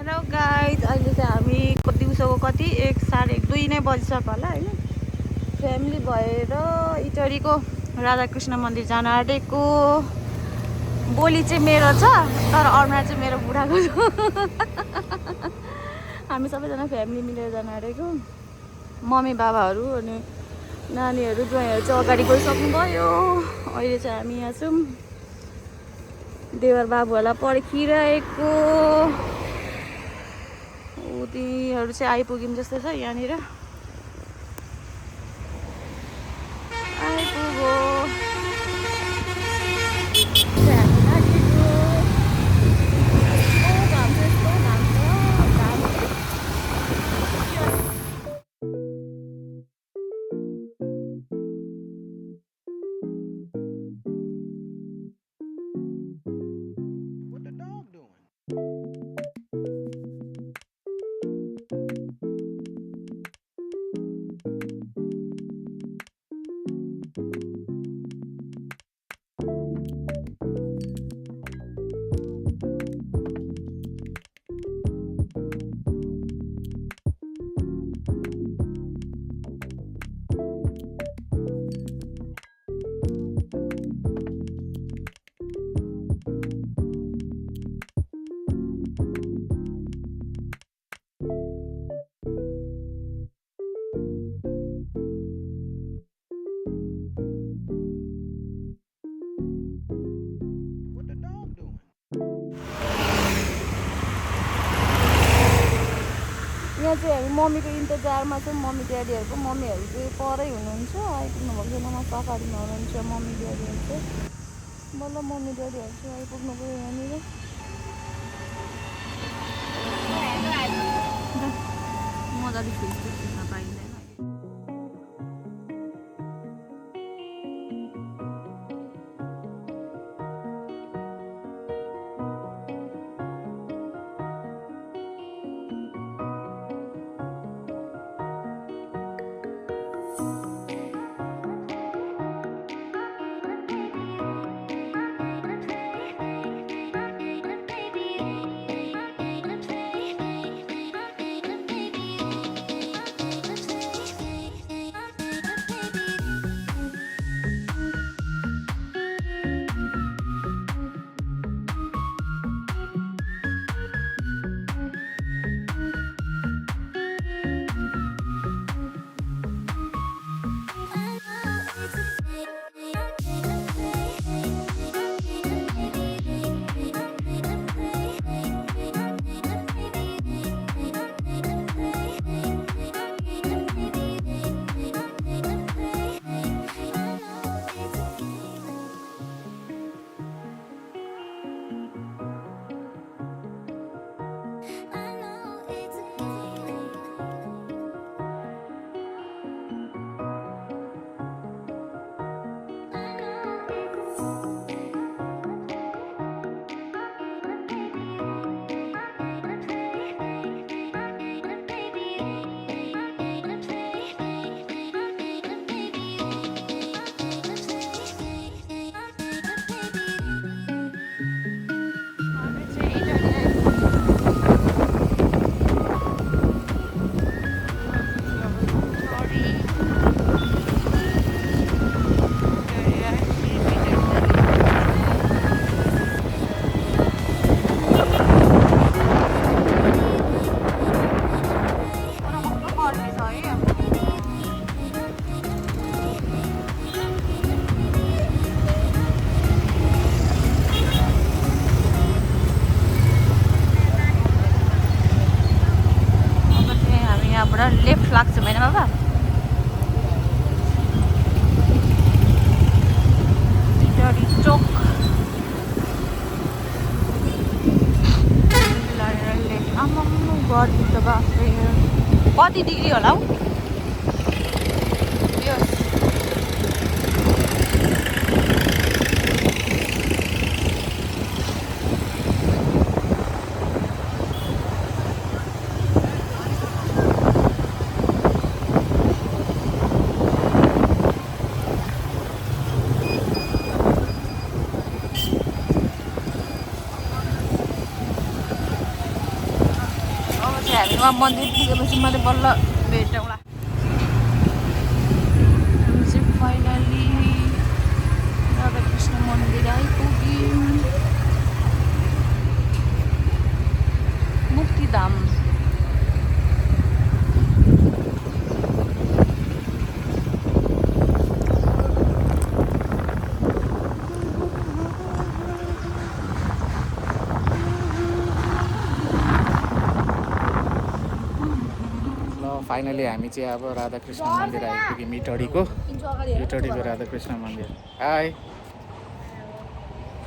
Hello guys, अहिले चाहिँ हामी दिउँसोको कति 1 साढे 1 2 नै बजिसक्यो होला होइन। फ्यामिली भएर इटरीको राधाकृष्ण मन्दिर जान आँटेको। बोली चाहिँ मेरो छ तर अनुहार चाहिँ मेरो बुढाको छ। हामी सबैजना फ्यामिली मिलेर जान आँटेको। मम्मी बाबाहरू अनि नानीहरू ज्वाइँहरू चाहिँ अगाडि गइसक्नुभयो। अहिले चाहिँ हामी यहाँ छौँ। देवर बाबुहरूलाई पर्खिरहेको। तिनीहरू चाहिँ आइपुग्यौँ जस्तो छ। यहाँनिर आइपुग्यो। यहाँ चाहिँ हामी मम्मीको इन्तजारमा छौँ। मम्मी ड्याडीहरूको मम्मीहरू चाहिँ परै हुनुहुन्छ, आइपुग्नु भएको छैन। म सफारीमा हुनुहुन्छ मम्मी ड्याडीहरू चाहिँ। बल्ल मम्मी ड्याडीहरू चाहिँ आइपुग्नु गयो यहाँनिर। मजाले फेस देख्न पाइँदैन। लेफ्ट लाग्छ होइन बाबा? इटरी चोक आम्मामा गर्मी त बाफ्रे। कति डिग्री होला हौ? वहाँ मन्दिर पुगेपछि मात्रै बल्ल भेटौँला। हामी चाहिँ फाइनली राधाकृष्ण मन्दिर आइपुग्यौँ। मुक्तिधाम। फाइनली हामी चाहिँ अब राधाकृष्ण मन्दिर आइपुग्यौँ। इटडीको राधाकृष्ण मन्दिर। हाई,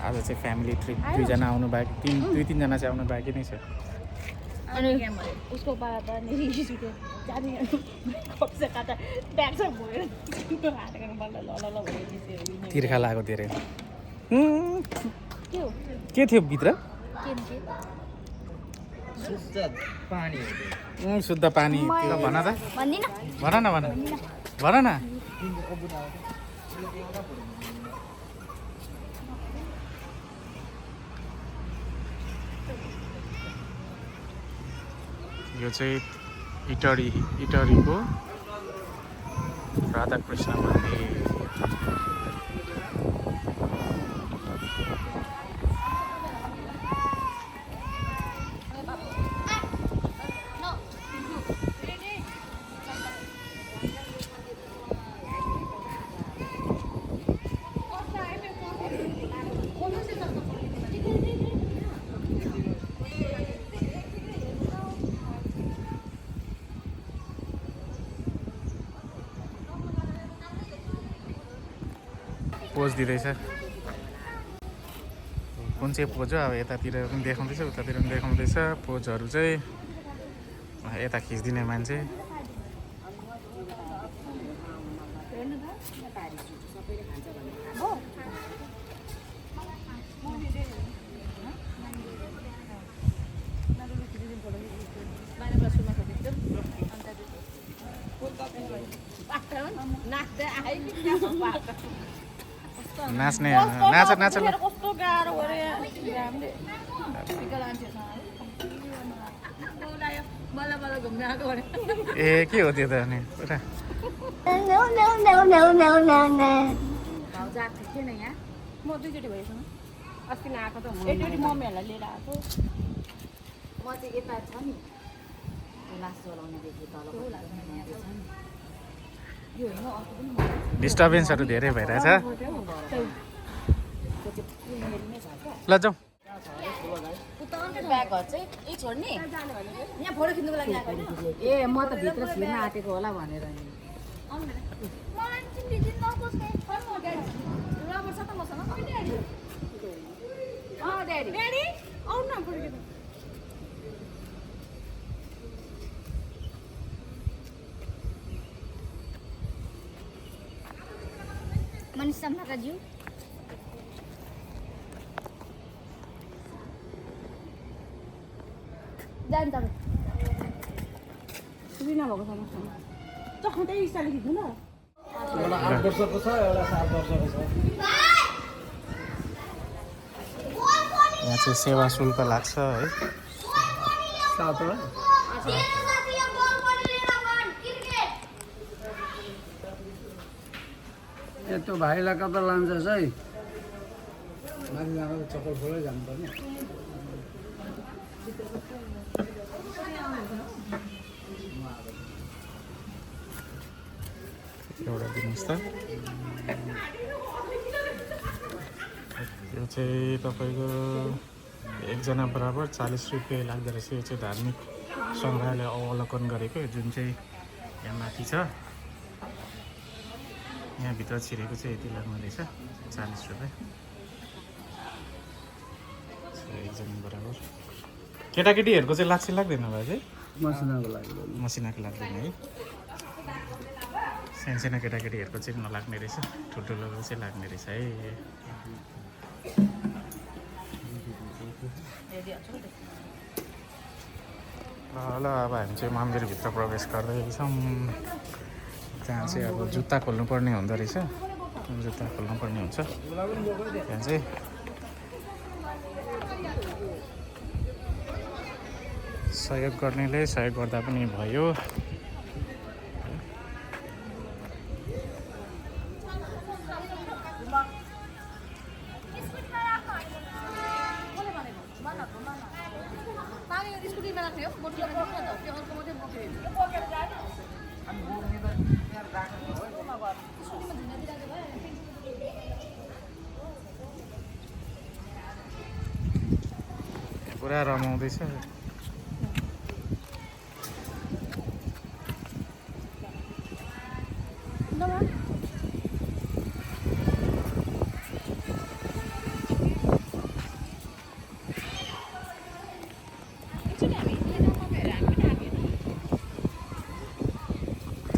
आज चाहिँ फ्यामिली ट्रिप। दुईजना आउनु बाँकी, दुई तिनजना चाहिँ आउनु बाँकी नै छ। अनि उसको बाबा तिर्खा लाग्यो धेरै। के थियो भित्र? शुद्ध पानी त्यो भन त, भन न यो चाहिँ इटडीको राधाकृष्ण मन्दिर। पोज दिँदैछ। कुन चाहिँ पोज हो अब यतातिर पनि देखाउँदैछ उतातिर पनि देखाउँदैछ। पोजहरू चाहिँ यता खिचिदिने मान्छे। नाच्ने नाच ल। कस्तो गाह्रो ए के हो त्यो त? अनि पुरा म दुईचोटि भएसँग अस्ति नआएको त एकचोटि मम्मीहरूलाई लिएर आएको। म चाहिँ यता छ नि लास्ट चलाउनेदेखि तल यो होइन अर्को पनि डिस्टर्बेन्सहरू धेरै भइरहेछ। ल जाउँ। ब्यागहरू चाहिँ यही छोड्ने यहाँ फोटो खिच्नुको लागि आएको होइन? ए म त भित्र छिर्न आँटेको होला भनेर नि। मनीषा म्हाकाज्यू जान्छ सुविना भएको समस्या चख्नु त्यही हिसाबले खिच्नु ल। एउटा 8 वर्षको छ, एउटा 7 वर्षको छ। यहाँ चाहिँ सेवा शुल्क लाग्छ है। 7 हो। त्यो भाइलाई कता लान्छस् है? माथि जाँदा चप्पल खोलै जानुपर्ने। एउटा दिनुहोस् त। यो चाहिँ तपाईँको एकजना बराबर 40 रुपियाँ लाग्दो रहेछ। यो चाहिँ धार्मिक सङ्ग्रहालय अवलोकन गरेको जुन चाहिँ यहाँ माथि छ। यहाँभित्र छिरेको चाहिँ यति लाग्ने रहेछ 40 रुपियाँ एकजना बराबर। केटाकेटीहरूको चाहिँ लाग्छ लाग्दैन भाइ चाहिँ? मसिनाको लागि मसिनाको लाग्दैन है। सानसानो केटाकेटीहरूको चाहिँ नलाग्ने रहेछ, ठुल्ठुलोको चाहिँ लाग्ने रहेछ है। ल अब हामी चाहिँ मन्दिरभित्र प्रवेश गर्दैछौँ। त्यहाँ चाहिँ अब जुत्ता खोल्नुपर्ने हुँदो रहेछ, जुत्ता खोल्नुपर्ने हुन्छ त्यहाँ चाहिँ। सहयोग गर्नेले सहयोग गर्दा पनि भयो। पुरा रमाउँदैछ।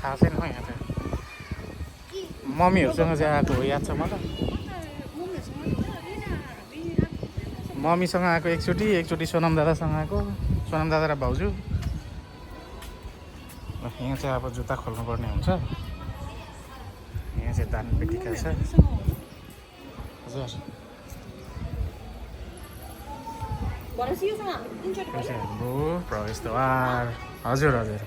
थाहा छैन यहाँ त मम्मीहरूसँग चाहिँ आएको हो, याद छ मलाई। मम्मीसँग आएको एकचोटि सोनम दादासँग आएको, सोनम दादा र भाउजू। यहाँ चाहिँ अब जुत्ता खोल्नुपर्ने हुन्छ। यहाँ चाहिँ दान पेटिका छ। हजुर हाम्रो प्रवेशद्वार। हजुर हजुर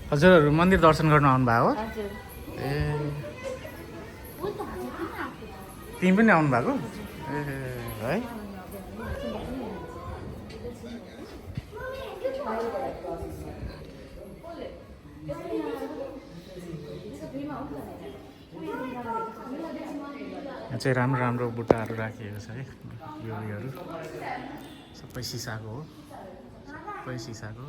हजुरहरू मन्दिर दर्शन गर्न आउनुभएको हो? ए तिमी पनि आउनु भएको? ए है यहाँ चाहिँ राम्रो राम्रो बुट्टाहरू राखिएको छ है। योहरू सबै सिसाको हो, सबै सिसाको।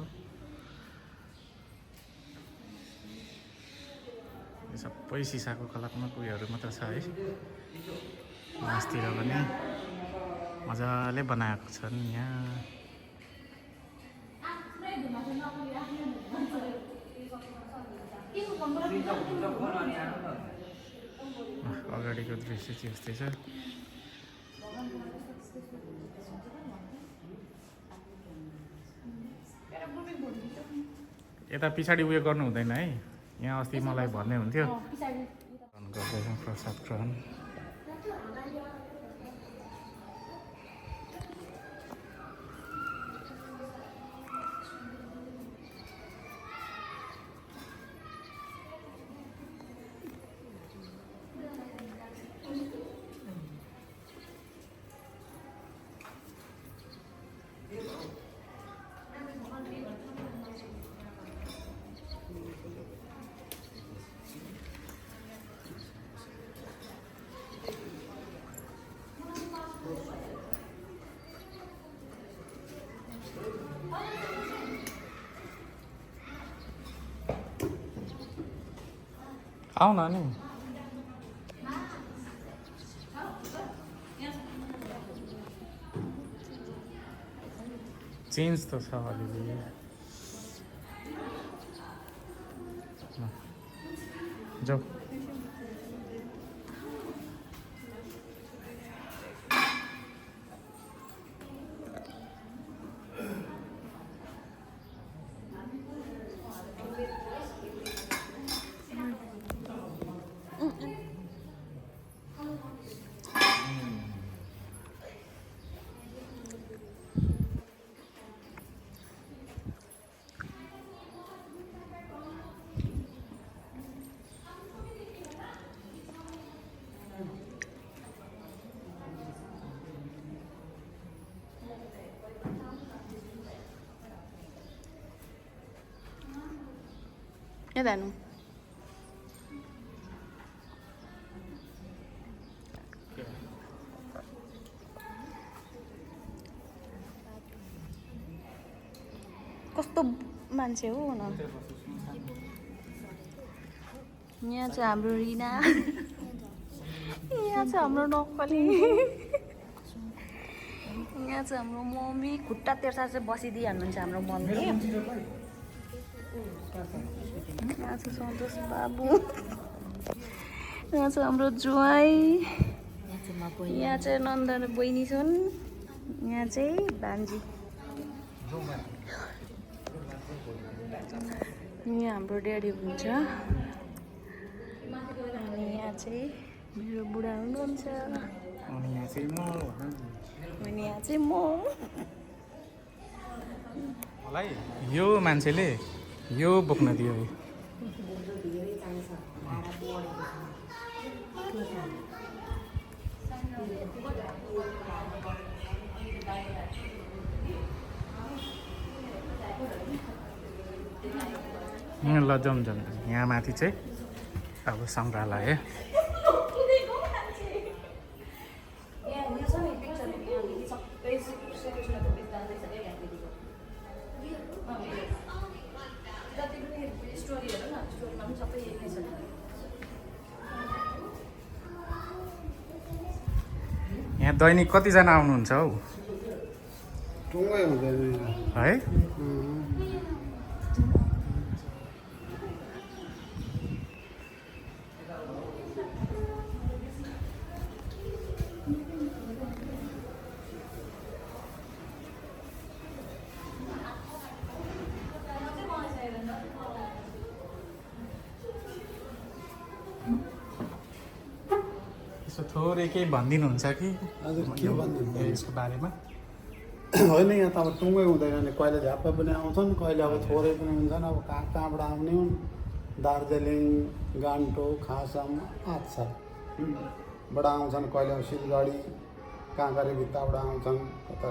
सबै सिसाको कलात्मक उयोहरू मात्र छ है। मासतिर पनि मजाले बनाएको छन् यहाँ। अगाडिको दृश्य चाहिँ यस्तै छ। यता पछाडि उयो गर्नु हुँदैन है। यहाँ अस्ति मलाई भन्ने हुन्थ्यो। गर्दैछौँ प्रसाद ग्रहण। आऊ न नि। चेन्ज त छ अलिअलि। जाऊ यता हेर्नु। कस्तो मान्छे हो न। यहाँ चाहिँ हाम्रो रिना यहाँ चाहिँ हाम्रो नक्कली यहाँ चाहिँ हाम्रो मम्मी खुट्टा तेर्सा चाहिँ बसिदिइहाल्नुहुन्छ हाम्रो मम्मी। यहाँ चाहिँ सन्तोष बाबु, यहाँ चाहिँ हाम्रो ज्वाइँ, यहाँ चाहिँ नन्दन बहिनी छन्, यहाँ चाहिँ भान्जी, यहाँ हाम्रो ड्याडी हुनुहुन्छ, अनि यहाँ चाहिँ मेरो बुढा हुनुहुन्छ, अनि यहाँ चाहिँ म अनि यहाँ चाहिँ म। मलाई यो मान्छेले यो बोक्न दियो। यहाँ लजाउँ जान्छ यहाँ माथि चाहिँ अब सङ्ग्रहालय यहाँ दैनिक कतिजना आउनुहुन्छ हौ टुङ्गै हुँदैन है? यसो थोरै केही भनिदिनुहुन्छ कि हजुर के भनिदिनु यसको बारेमा? होइन यहाँ त अब टुङ्गै हुँदैन नि, कहिले झ्याप्पै पनि आउँछन्, कहिले अब थोरै पनि हुन्छन्। अब कहाँबाट आउने हुन्, दार्जिलिङ, गान्तोक, खासम, आच्छाबाट आउँछन्, कहिले सिलगढी काँकरे भित्ताबाट आउँछन्, कता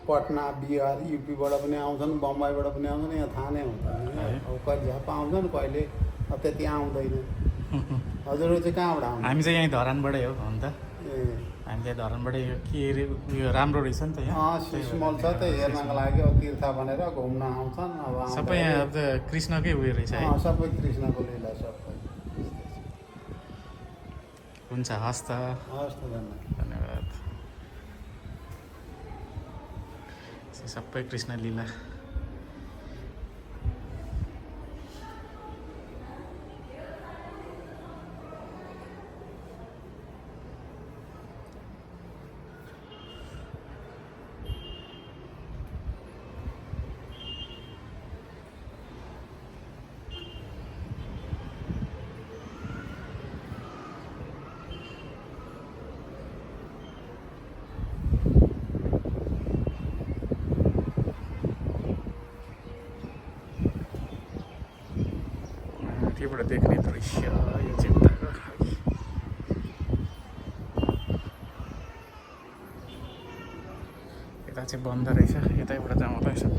पटना, बिहार, युपीबाट पनि आउँछन्, बम्बईबाट पनि आउँछन्। यहाँ थाहा नै हुँदैन। अब कहिले झ्याप्प आउँछन्, कहिले अब त्यति आउँदैन। हजुरहरू चाहिँ कहाँबाट आउनु? हामी चाहिँ यहीँ धरानबाटै हो हुन त। ए हामी चाहिँ धरानबाटै के अरे उयो राम्रो रहेछ नि त यहाँ। सिस्मल छ त हेर्नको लागि, अब तीर्थ भनेर घुम्न आउँछन्। अब सबै यहाँ अब त कृष्णकै उयो रहेछ है। सबै कृष्णको लीला सबै। हुन्छ हस् त, हस् त धन्यवाद। सबै कृष्ण लीला। माथिबाट देख्ने दृश्य यो चाहिँ उताको। यता चाहिँ बन्द रहेछ, यतैबाट जाउँ होला सबै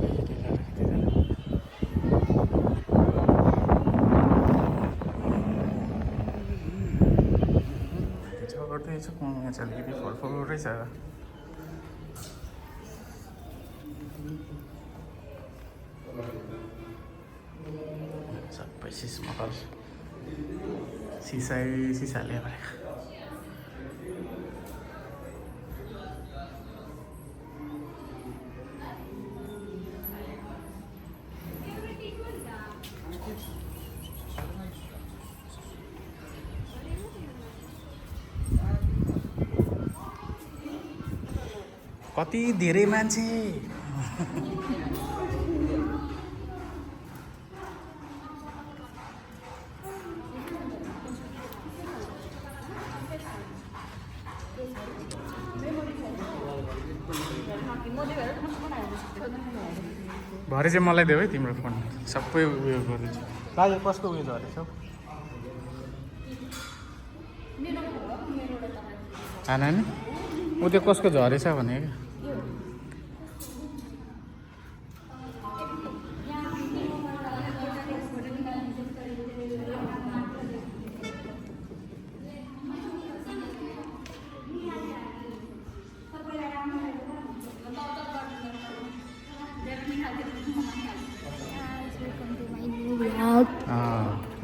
गर्दैछ। यहाँ चाहिँ अलिकति फलफल रहेछ। सबै सिस्मकल सिसाले भएका। कति धेरै मान्छे। भरे चाहिँ मलाई देऊ है तिम्रो फोन, सबै उयो गरिदिन्छु। दाजु कसको उयो झरेछ हौ? नानी ऊ त्यो कसको झरेछ भने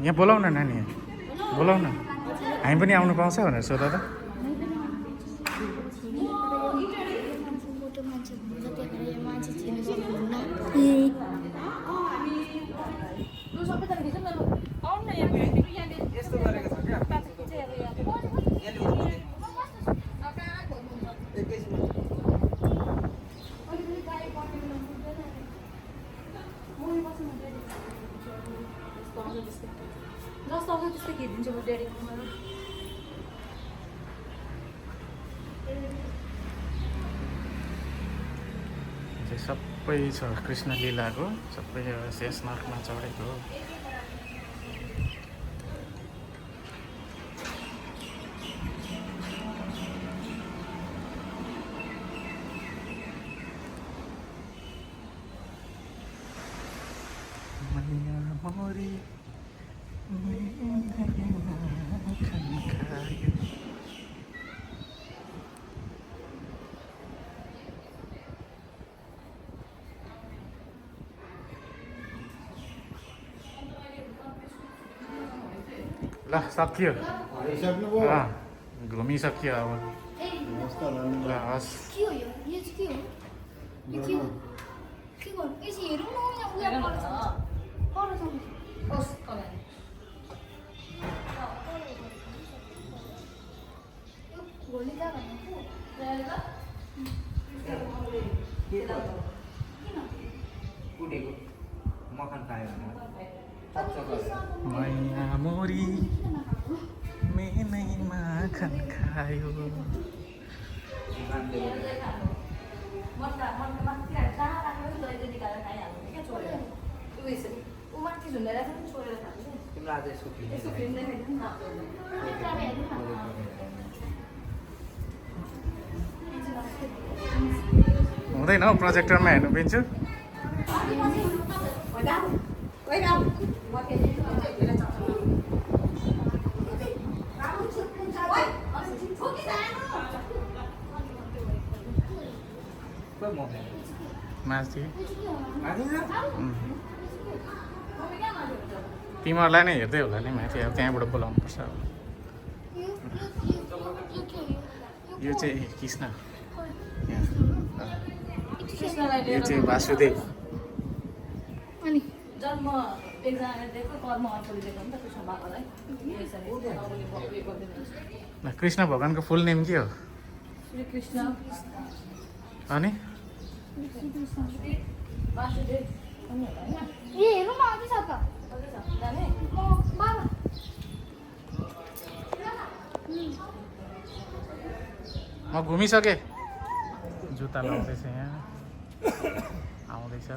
यहाँ बोलाउ न नानी, बोलाउ न। हामी पनि आउनु पाउँछ भनेर सोध त। त्यस्तै खिचिदिन्छु म डेडीकोमा। सबै छ कृष्ण लीलाको, सबै शेषनागमा चढेको। ल सक्यो, भइसक्नुभयो। घुमिसक्यो अब। ल हस्। के हो यो? यो चाहिँ के हो? यो के हो? के गर्नु? यसो हेरौँ न यहाँ उयो पर्छ। होस् तलाई। यो भोलि कहाँ भन्नु? कुटेको मखन खायो मैया मोरी मेनै माखन खायो। तिम्रो आज यसको हुँदैन हौ, प्रोजेक्टरमा हेर्नु पिन्छु। माथि तिमीहरूलाई नै हेर्दै होला नि माथि, अब त्यहाँबाट बोलाउनु पर्छ। यो चाहिँ कृष्ण, यो चाहिँ वासुदेव। जन्म एकजना दिएको, कर्म अर्कोले दिएको नि त कृष्ण बाबालाई। कृष्ण भगवानको फुल नेम के हो? श्री कृष्ण अनि वासुदेव पनि होला हैन? ए हेरौँ न अझै छ त। जाने? बाबा म घुमिसकेँ। जुत्ता लाउँदैछ यहाँ, आउँदैछ।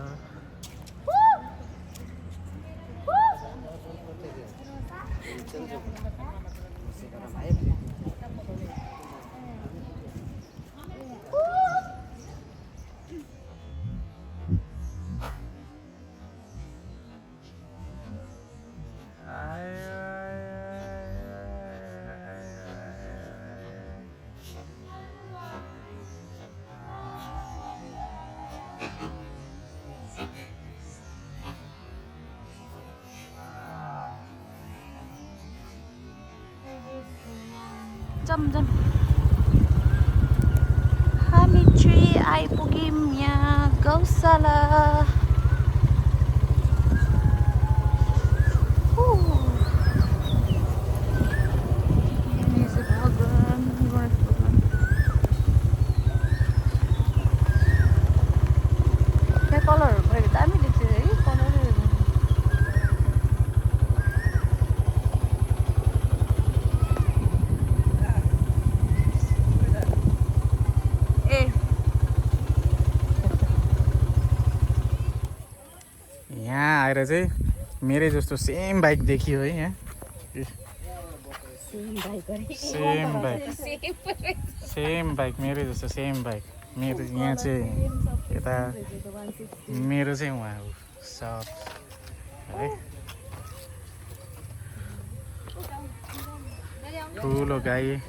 जमजम हामी चाहिँ आइपुग्यौँ यहाँ गौशाला। कलरहरू भयो दामी देख्छ है, कलरहरू। यहाँ आएर चाहिँ मेरै जस्तो सेम बाइक देखियो है यहाँ। सेम बाइक मेरै जस्तो सेम बाइक मेरो। यहाँ चाहिँ यता मेरो चाहिँ उहाँ हो सब है। ठुलो गाई।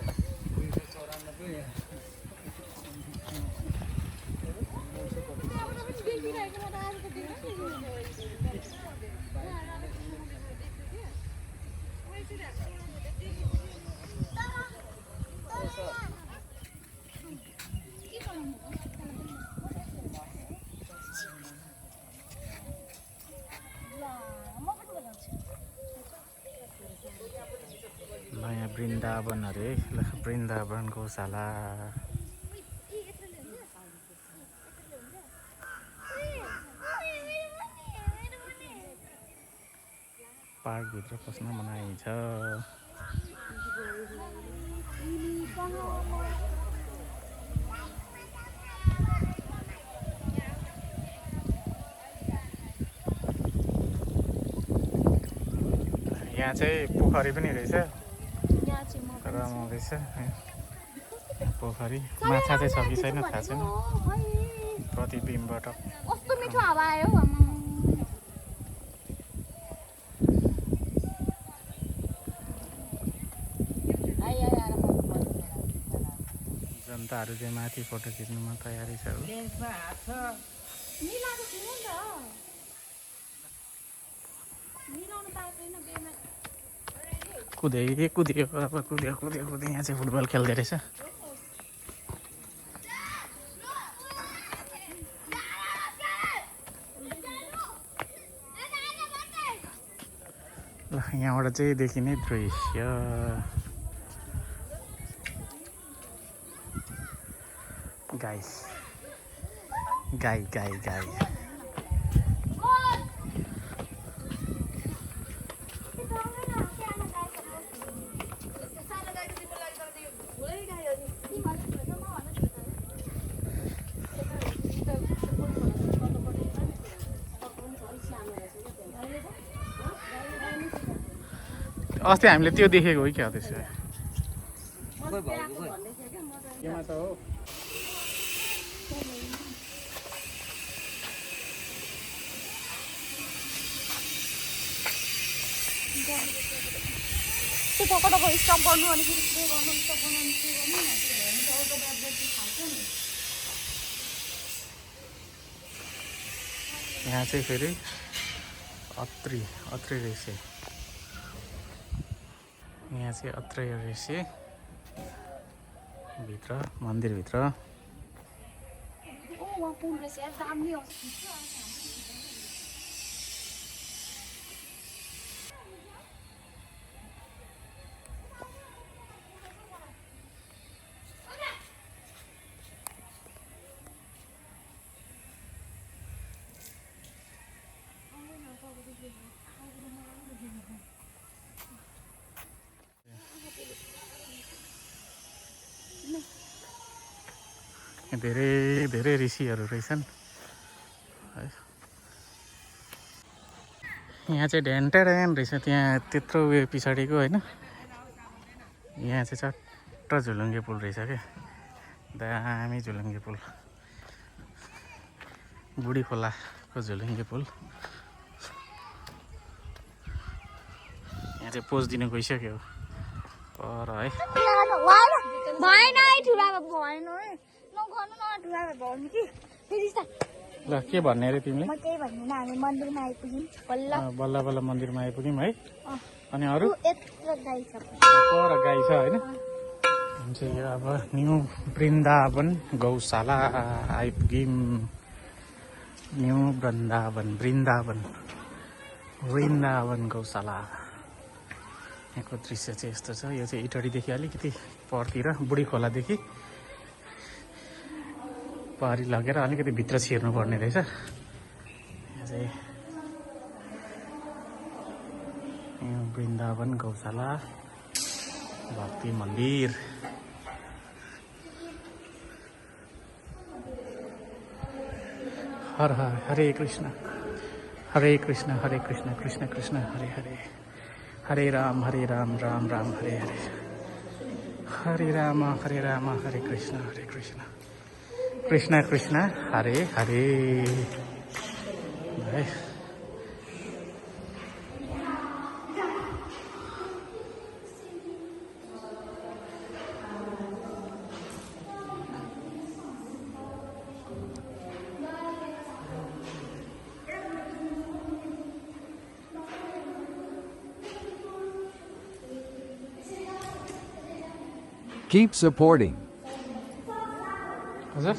नयाँ वृन्दावन अरे ल वृन्दावन गौशाला पार्कभित्र पस्न मनाइ छ। यहाँ चाहिँ पोखरी पनि रहेछ, रमाउँदैछ पोखरी। माछा चाहिँ छ कि छैन थाहा छैन, प्रतिबिम्बबाट कस्तो मिठो हावा आयो हौ आमा। जनताहरू चाहिँ माथि फोटो खिच्नुमा तयारी छ। कुद्यो कुद्यो अब कुद्यो कुद्यो कुद्यो। यहाँ चाहिँ फुटबल खेल्दै रहेछ। ल यहाँबाट चाहिँ देखिने दृश्य गाई गाई गाई गाई अस्ति हामीले त्यो देखेको हो क्या त्यसो। केमा छ हो? त्यो टकटको स्टप गर्नु अनि फेरि के गर्नु स्टप गर्नु अनि के गर्नु न त्यो बाद खान्छ नि। यहाँ चाहिँ फेरि अत्रि अत्रि रहेछ। यहाँ चाहिँ अत्रै रहेछ भित्र मन्दिरभित्र। ओ वहाँ पुल रहेछ यार, दामी हो। धेरै धेरै ऋषिहरू रहेछन् है। यहाँ चाहिँ ढ्यान्टाड्यान रहेछ त्यहाँ त्यत्रो उयो पछाडिको होइन। यहाँ चाहिँ चट्ट झुलुङ्गे पुल रहेछ क्या, दामी झुलुङ्गे पुल, बुढी खोलाको झुलुङ्गे पुल। यहाँ चाहिँ पोज दिनु गइसक्यो पर है। भएन है ठुलामा भएन है नगर्नु न ठुलामा भन्नु कि फेरि ल के भन्ने अरे तिमीले? म त्यही भन्दिनँ हामी मन्दिरमा आइपुग्यौँ बल्ल बल्ल बल्ल मन्दिरमा आइपुग्यौँ है। अनि अरू यत्रो गाई छ पर गाई छ होइन। हुन्छ यो अब न्यू वृन्दावन गौशाला आइपुग्यौँ। न्यू वृन्दावन वृन्दावन वृन्दावन गौशाला। यहाँको दृश्य चाहिँ यस्तो छ। यो चाहिँ इटडीदेखि अलिकति परतिर बुढी खोलादेखि पारी लगेर अलिकति भित्र छिर्नु पर्ने रहेछ। यहाँ चाहिँ वृन्दावन गौशाला भक्ति मन्दिर। हर हर हरे कृष्ण हरे कृष्ण कृष्ण कृष्ण हरे हरे, हरे राम राम राम हरे हरे, हरे राम हरे कृष्ण कृष्ण कृष्ण हरे हरे। है Keep supporting. हजुर